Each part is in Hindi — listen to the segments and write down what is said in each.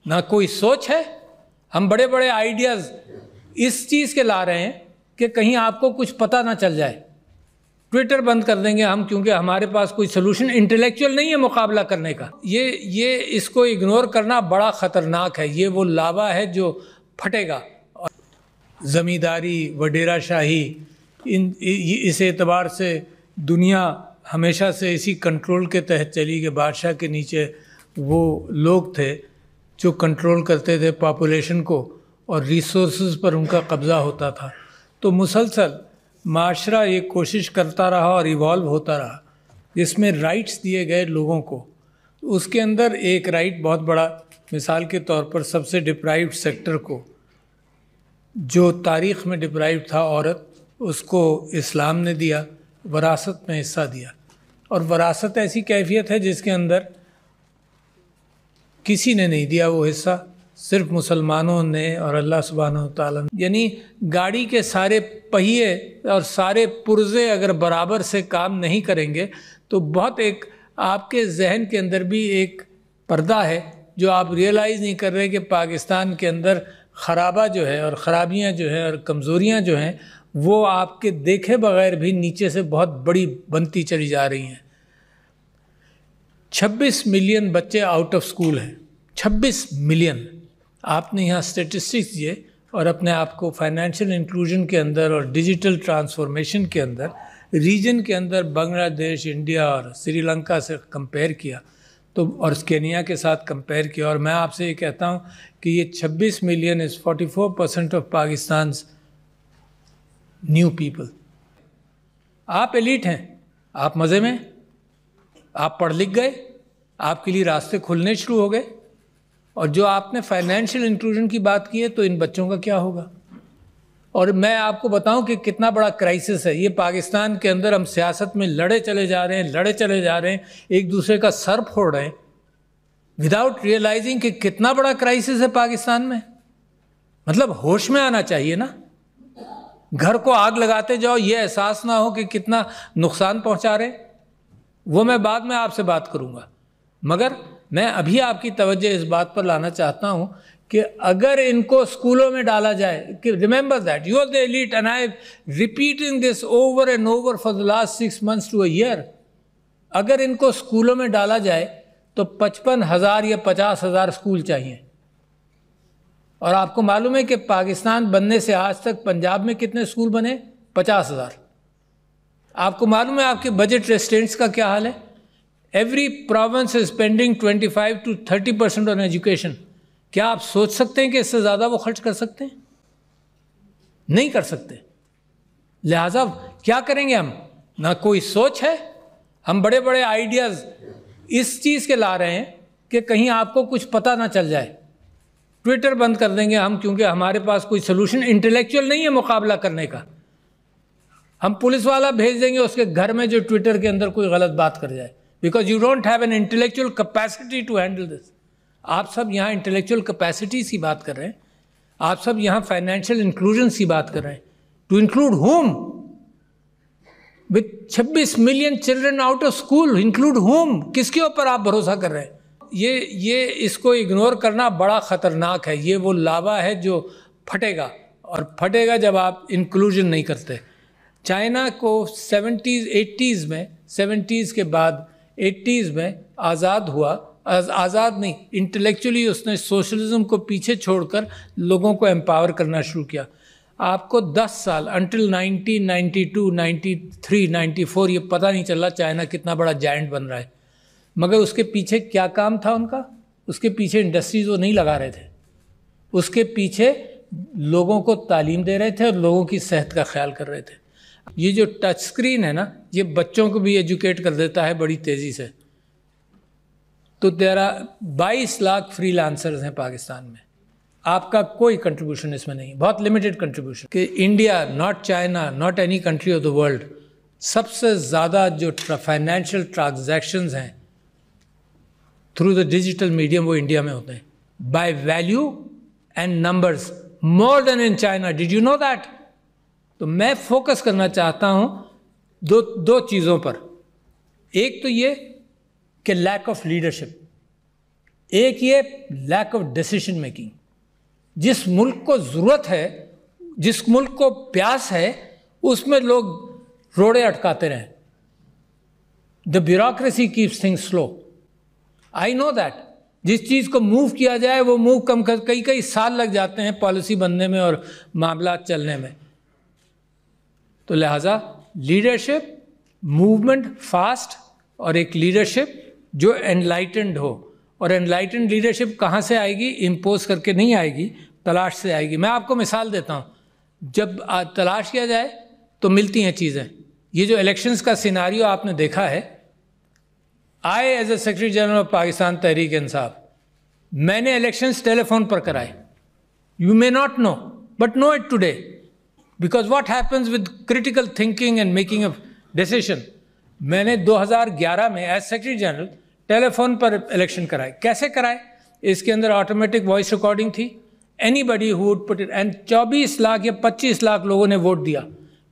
ना कोई सोच है। हम बड़े बड़े आइडियाज़ इस चीज़ के ला रहे हैं कि कहीं आपको कुछ पता ना चल जाए। ट्विटर बंद कर देंगे हम, क्योंकि हमारे पास कोई सोल्यूशन इंटेलेक्चुअल नहीं है मुकाबला करने का। ये इसको इग्नोर करना बड़ा ख़तरनाक है। ये वो लावा है जो फटेगा। और ज़मींदारी, वडेरा शाही, इस एतबार से दुनिया हमेशा से इसी कंट्रोल के तहत चली कि बादशाह के नीचे वो लोग थे जो कंट्रोल करते थे पॉपुलेशन को और रिसोर्सेज पर उनका कब्ज़ा होता था। तो मुसलसल माशरा ये कोशिश करता रहा और इवॉल्व होता रहा, जिसमें राइट्स दिए गए लोगों को। उसके अंदर एक राइट बहुत बड़ा, मिसाल के तौर पर सबसे डिप्राइव्ड सेक्टर को, जो तारीख़ में डिप्राइव्ड था औरत, उसको इस्लाम ने दिया, वरासत में हिस्सा दिया। और वरासत ऐसी कैफियत है जिसके अंदर किसी ने नहीं दिया वो हिस्सा, सिर्फ मुसलमानों ने और अल्लाह सुब्हानहू तआला ने। यानी गाड़ी के सारे पहिए और सारे पुर्जे अगर बराबर से काम नहीं करेंगे तो बहुत एक आपके जहन के अंदर भी एक पर्दा है जो आप रियलाइज़ नहीं कर रहे कि पाकिस्तान के अंदर ख़राबा जो है और ख़राबियाँ जो है और कमज़ोरियाँ जो हैं वो आपके देखे बगैर भी नीचे से बहुत बड़ी बनती चली जा रही हैं। 26 मिलियन बच्चे आउट ऑफ स्कूल हैं, 26 मिलियन। आपने यहाँ स्टेटिस्टिक्स दिए और अपने आप को फाइनेंशियल इंक्लूजन के अंदर और डिजिटल ट्रांसफॉर्मेशन के अंदर रीजन के अंदर बांग्लादेश, इंडिया और श्रीलंका से कंपेयर किया तो, और केनिया के साथ कंपेयर किया। और मैं आपसे ये कहता हूँ कि ये 26 million is 44% of Pakistan new people. आप एलीट हैं, आप मज़े में, आप पढ़ लिख गए, आपके लिए रास्ते खुलने शुरू हो गए। और जो आपने फाइनेंशियल इंक्लूजन की बात की है, तो इन बच्चों का क्या होगा? और मैं आपको बताऊं कि कितना बड़ा क्राइसिस है ये पाकिस्तान के अंदर। हम सियासत में लड़े चले जा रहे हैं, एक दूसरे का सर फोड़ रहे हैं विदाउट रियलाइजिंग कि कितना बड़ा क्राइसिस है पाकिस्तान में। मतलब होश में आना चाहिए ना। घर को आग लगाते जाओ, ये एहसास ना हो कि कितना नुकसान पहुंचा रहे। वो मैं बाद में आपसे बात करूंगा, मगर मैं अभी आपकी तवज्जो इस बात पर लाना चाहता हूं कि अगर इनको स्कूलों में डाला जाए कि remember that you are the elite and I am repeating this over and over for the last 6 months to a year। अगर इनको स्कूलों में डाला जाए तो 55,000 या 50,000 स्कूल चाहिए। और आपको मालूम है कि पाकिस्तान बनने से आज तक पंजाब में कितने स्कूल बने? 50,000। आपको मालूम है आपके बजट रेस्ट्रेंट्स का क्या हाल है? Every province is spending 25 to 30% on education. क्या आप सोच सकते हैं कि इससे ज़्यादा वो खर्च कर सकते हैं? नहीं कर सकते। लिहाजा क्या करेंगे हम? ना कोई सोच है। हम बड़े बड़े आइडियाज़ इस चीज़ के ला रहे हैं कि कहीं आपको कुछ पता ना चल जाए। ट्विटर बंद कर देंगे हम, क्योंकि हमारे पास कोई सोल्यूशन इंटेलेक्चुअल नहीं है मुकाबला करने का। हम पुलिस वाला भेज देंगे उसके घर में जो ट्विटर के अंदर कोई गलत बात कर जाए, because you don't have an intellectual capacity to handle this. आप सब यहाँ इंटेलेक्चुअल कैपेसिटीज़ की बात कर रहे हैं, आप सब यहाँ फाइनेंशियल इंक्लूजन की बात कर रहे हैं। To include whom? With 26 million children out of school, include whom? किसके ऊपर आप भरोसा कर रहे हैं? ये इसको इग्नोर करना बड़ा ख़तरनाक है। ये वो लावा है जो फटेगा, और फटेगा जब आप इंक्लूजन नहीं करते। चाइना को 70s 80s में, 70s के बाद 80s में आज़ाद हुआ, आज़ाद नहीं, इंटेलेक्चुअली उसने सोशलिज्म को पीछे छोड़कर लोगों को एम्पावर करना शुरू किया। आपको 10 साल अंटिल 1992, 93, 94 ये पता नहीं चला चाइना कितना बड़ा जायंट बन रहा है। मगर उसके पीछे क्या काम था उनका? उसके पीछे इंडस्ट्रीज वो नहीं लगा रहे थे, उसके पीछे लोगों को तालीम दे रहे थे और लोगों की सेहत का ख्याल कर रहे थे। ये जो टच स्क्रीन है ना, ये बच्चों को भी एजुकेट कर देता है बड़ी तेज़ी से। तो 22 लाख फ्रीलांसर्स हैं पाकिस्तान में, आपका कोई कंट्रीब्यूशन इसमें नहीं, बहुत लिमिटेड कंट्रीब्यूशन। कि India, not China, not any country of the world, सबसे ज़्यादा जो फाइनेंशियल ट्रांजैक्शंस हैं थ्रू द डिजिटल मीडियम वो इंडिया में होते हैं, by value and numbers, more then in China. Did you know that? तो मैं फोकस करना चाहता हूं दो चीज़ों पर। एक तो ये कि लैक ऑफ लीडरशिप, एक ये लैक ऑफ डिसीजन मेकिंग, जिस मुल्क को ज़रूरत है, जिस मुल्क को प्यास है, उसमें लोग रोड़े अटकाते रहें। The bureaucracy keeps things slow. I know that जिस चीज़ को मूव किया जाए वो मूव कम कर, कई कई साल लग जाते हैं पॉलिसी बनने में और मामला चलने में। तो लिहाजा लीडरशिप, मूवमेंट फास्ट, और एक लीडरशिप जो एनलाइटेंड हो। और एनलाइटेंड लीडरशिप कहाँ से आएगी? इम्पोज करके नहीं आएगी, तलाश से आएगी। मैं आपको मिसाल देता हूँ, जब तलाश किया जाए तो मिलती हैं चीज़ें। ये जो इलेक्शंस का सिनारियो आपने देखा है, I as a secretary general of Pakistan Tehreek Insaf, मैंने इलेक्शंस टेलीफोन पर कराए। You may not know but know it today, because what happens with critical thinking and making of decision. मैंने 2011 में एज सेक्रेटरी जनरल टेलीफोन पर इलेक्शन कराए। कैसे कराए? इसके अंदर ऑटोमेटिक वॉइस रिकॉर्डिंग थी, anybody who would put it, and 24 lakh या 25 लाख लोगों ने वोट दिया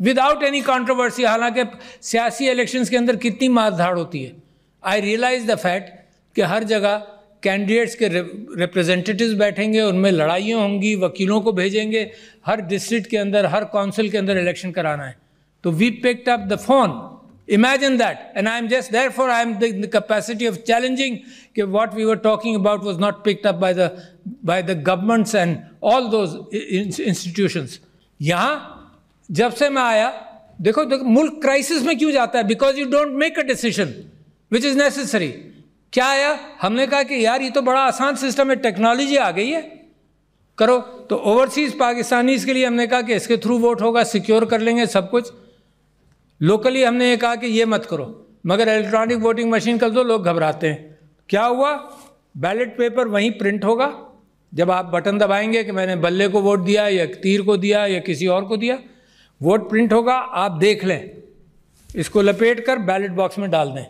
विदाउट एनी कंट्रोवर्सी। हालांकि सियासी इलेक्शंस के अंदर कितनी मारधाड़ होती है। आई रियलाइज द फैक्ट कि हर जगह कैंडिडेट्स के रिप्रेजेंटेटिव्स बैठेंगे, उनमें लड़ाइयाँ होंगी, वकीलों को भेजेंगे, हर डिस्ट्रिक्ट के अंदर, हर काउंसिल के अंदर इलेक्शन कराना है। तो we picked up the phone, imagine that, and I am just, therefore I am the capacity of challenging कि what we were talking about was not picked up by the governments and all those institutions. यहाँ जब से मैं आया, देखो मुल्क क्राइसिस में क्यों जाता है? Because you don't make a decision which is necessary. क्या आया? हमने कहा कि यार ये तो बड़ा आसान सिस्टम है, टेक्नोलॉजी आ गई है, करो। तो ओवरसीज पाकिस्तानीज़ के लिए हमने कहा कि इसके थ्रू वोट होगा, सिक्योर कर लेंगे सब कुछ। लोकली हमने ये कहा कि ये मत करो, मगर इलेक्ट्रॉनिक वोटिंग मशीन कर दो। लोग घबराते हैं। क्या हुआ? बैलेट पेपर वहीं प्रिंट होगा। जब आप बटन दबाएंगे कि मैंने बल्ले को वोट दिया या तीर को दिया या किसी और को दिया, वोट प्रिंट होगा, आप देख लें, इसको लपेट कर बैलेट बॉक्स में डाल दें।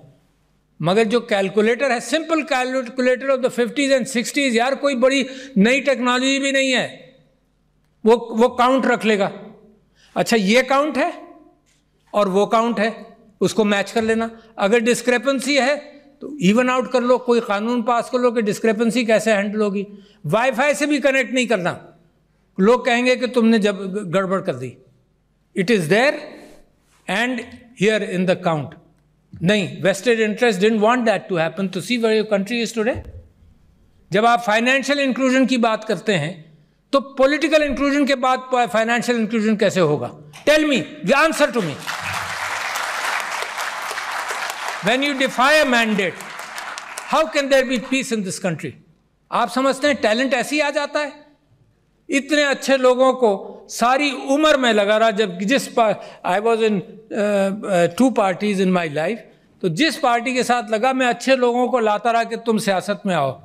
मगर जो कैलकुलेटर है, simple calculator of the 50s and 60s, यार कोई बड़ी नई टेक्नोलॉजी भी नहीं है, वो काउंट रख लेगा। अच्छा ये काउंट है और वो काउंट है, उसको मैच कर लेना। अगर डिस्क्रेपेंसी है तो इवन आउट कर लो, कोई कानून पास कर लो कि डिस्क्रेपेंसी कैसे हैंडल होगी। वाईफाई से भी कनेक्ट नहीं करना, लोग कहेंगे कि तुमने जब गड़बड़ कर दी। It is there and here in the count. नहीं, vested interest didn't want that to happen. To see where your country is today. जब आप फाइनेंशियल इंक्लूजन की बात करते हैं तो पॉलिटिकल इंक्लूजन के बाद फाइनेंशियल इंक्लूजन कैसे होगा? Tell me, answer to me. When you defy a mandate, how can there be peace in this country? आप समझते हैं टैलेंट ऐसे ही आ जाता है? इतने अच्छे लोगों को सारी उम्र में लगा रहा। जब I was in 2 parties in my life, तो जिस पार्टी के साथ लगा, मैं अच्छे लोगों को लाता रहा कि तुम सियासत में आओ।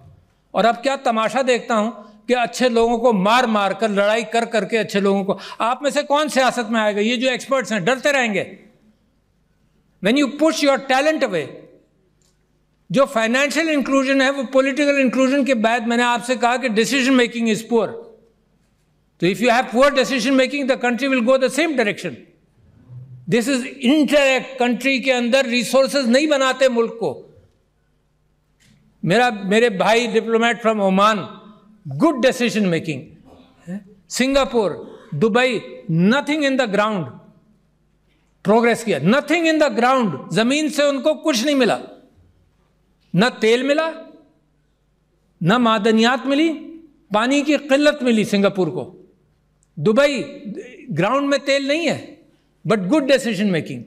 और अब क्या तमाशा देखता हूं कि अच्छे लोगों को मार मार कर, लड़ाई कर करके अच्छे लोगों को, आप में से कौन सियासत में आएगा? ये जो एक्सपर्ट्स हैं डरते रहेंगे। When you push your talent away, जो फाइनेंशियल इंक्लूजन है वो पॉलिटिकल इंक्लूजन के बाद मैंने आपसे कहा कि डिसीजन मेकिंग इज पुअर। तो if you have poor decision making, the country will go the same direction. This is interact. Country के अंदर रिसोर्सेज नहीं बनाते मुल्क को। मेरे भाई diplomat from Oman, good decision making. Singapore, Dubai, nothing in the ground. Progress किया, नथिंग इन द ग्राउंड। जमीन से उनको कुछ नहीं मिला, न तेल मिला, न मादनियात मिली, पानी की किल्लत मिली सिंगापुर को। दुबई, ग्राउंड में तेल नहीं है, but good decision making.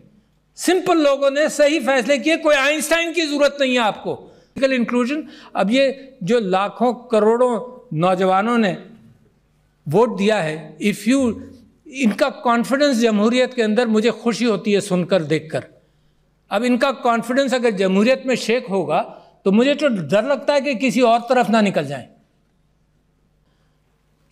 Simple लोगों ने सही फैसले किए। कोई आइंस्टाइन की जरूरत नहीं है आपको। Political inclusion. अब ये जो लाखों करोड़ों नौजवानों ने वोट दिया है, इफ यू, इनका कॉन्फिडेंस जमहूरियत के अंदर, मुझे खुशी होती है सुनकर, देखकर। अब इनका कॉन्फिडेंस अगर जमहूरियत में शेक होगा तो मुझे तो डर लगता है कि किसी और तरफ ना निकल जाए।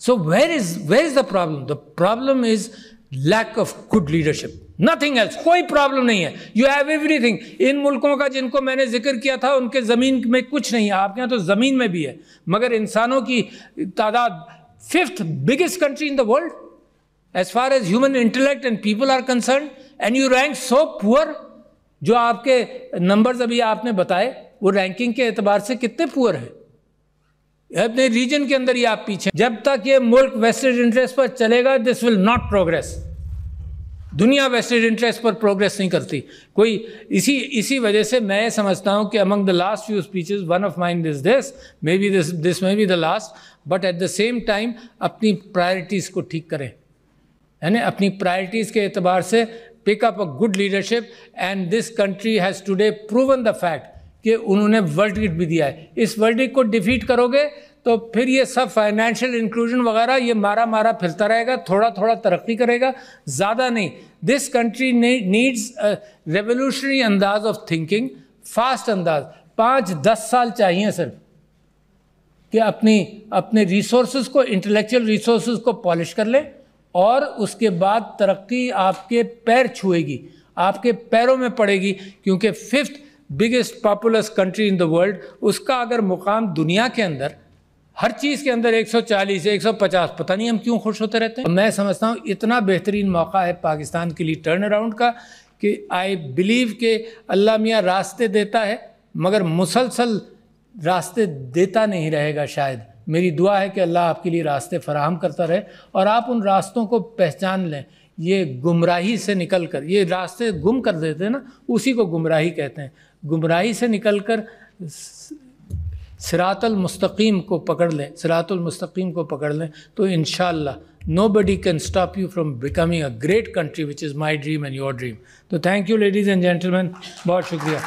So where is the problem? The problem is lack of good leadership, nothing else. कोई प्रॉब्लम नहीं है, यू हैव एवरीथिंग। इन मुल्कों का जिनको मैंने जिक्र किया था, उनके ज़मीन में कुछ नहीं है। आपके यहाँ तो ज़मीन में भी है, मगर इंसानों की तादाद 5th biggest country in the world as far as human intellect and people are concerned, and you rank so poor। जो आपके नंबर्स अभी आपने बताए, वो रैंकिंग के एतबार से कितने पुअर है? अपने रीजन के अंदर ही आप पीछे। जब तक ये मुल्क वेस्टेड इंटरेस्ट पर चलेगा, दिस विल नॉट प्रोग्रेस। दुनिया वेस्टेड इंटरेस्ट पर प्रोग्रेस नहीं करती कोई। इसी वजह से मैं समझता हूँ कि among the last few speeches one of mind is this, may be this may be the last, but at the same time अपनी प्रायोरिटीज़ को ठीक करें, है ना। अपनी प्रायोरिटीज़ के एतबार से pick up a good leadership, and this country has today proven the fact कि उन्होंने वर्डिक्ट भी दिया है। इस वर्डिक्ट को डिफीट करोगे तो फिर ये सब फाइनेंशियल इंक्लूजन वगैरह ये मारा फिरता रहेगा, थोड़ा थोड़ा तरक्की करेगा, ज़्यादा नहीं। दिस कंट्री नीड्स रेवोल्यूशनरी अंदाज ऑफ थिंकिंग, फास्ट अंदाज। 5-10 साल चाहिए सिर्फ कि अपने रिसोर्सेज को, इंटेलेक्चुअल रिसोर्सेज को पॉलिश कर ले, और उसके बाद तरक्की आपके पैर छुएगी, आपके पैरों में पड़ेगी। क्योंकि 5th biggest populace country in the world, उसका अगर मुकाम दुनिया के अंदर हर चीज़ के अंदर 140 150, पता नहीं हम क्यों खुश होते रहते हैं। मैं समझता हूँ इतना बेहतरीन मौका है पाकिस्तान के लिए टर्न अराउंड का कि आई बिलीव कि अल्लाह मियाँ रास्ते देता है, मगर मुसलसल रास्ते देता नहीं रहेगा शायद। मेरी दुआ है कि अल्लाह आपके लिए रास्ते फराहम करता रहे और आप उन रास्तों को पहचान लें। ये गुमराही से निकल कर, ये रास्ते गुम कर देते हैं ना, उसी को गुमराही कहते हैं। गुमराही से निकल कर सिरातुल मुस्तकीम को पकड़ लें, सिरातुल मुस्तकीम को पकड़ लें, तो इंशाअल्लाह nobody can stop you from becoming a great country, which is my dream and your dream. तो thank you ladies and gentleman, बहुत शुक्रिया।